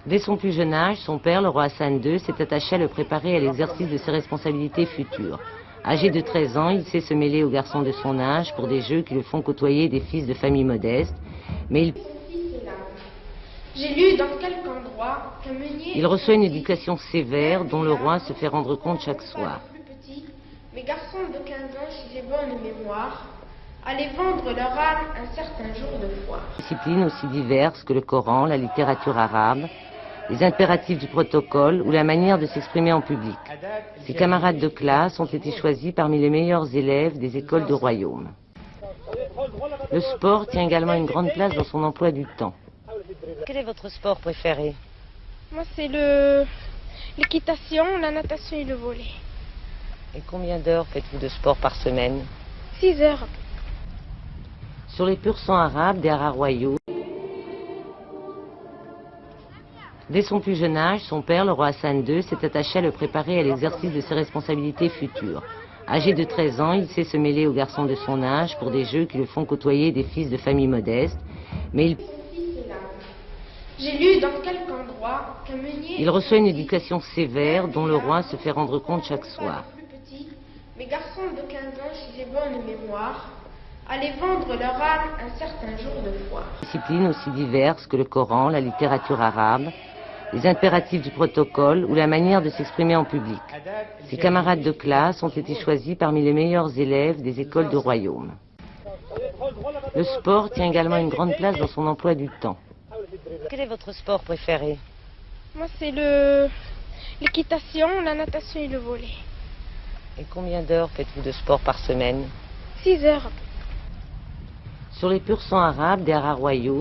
Dès son plus jeune âge, son père, le roi Hassan II, s'est attaché à le préparer à l'exercice de ses responsabilités futures. Âgé de 13 ans, il sait se mêler aux garçons de son âge pour des jeux qui le font côtoyer des fils de familles modestes, mais j'ai lu dans quelque endroit qu'un meunier... il reçoit une éducation sévère dont le roi se fait rendre compte chaque soir. Mes garçons de 15 ans, si j'ai bonne mémoire, allaient vendre leur âme un certain jour de foire. Disciplines aussi diverses que le Coran, la littérature arabe, les impératifs du protocole ou la manière de s'exprimer en public. Ses camarades de classe ont été choisis parmi les meilleurs élèves des écoles de royaume. Le sport tient également une grande place dans son emploi du temps. Quel est votre sport préféré? Moi, c'est l'équitation, la natation et le volley. Et combien d'heures faites-vous de sport par semaine? 6 heures. Sur les pur sang arabes des haras royaux, dès son plus jeune âge, son père, le roi Hassan II, s'est attaché à le préparer à l'exercice de ses responsabilités futures. Âgé de 13 ans, il sait se mêler aux garçons de son âge pour des jeux qui le font côtoyer des fils de familles modestes, mais j'ai lu dans quelque endroit qu'un meunier... il reçoit une éducation sévère dont le roi se fait rendre compte chaque soir. Mes garçons de 15 ans, si j'ai bonne mémoire, allaient vendre leur âme un certain jour de foire. Disciplines aussi diverses que le Coran, la littérature arabe, les impératifs du protocole ou la manière de s'exprimer en public. Ses camarades de classe ont été choisis parmi les meilleurs élèves des écoles de royaume. Le sport tient également une grande place dans son emploi du temps. Quel est votre sport préféré? Moi, c'est l'équitation, la natation et le volley. Et combien d'heures faites-vous de sport par semaine? 6 heures. Sur les pur sang arabes des haras royaux,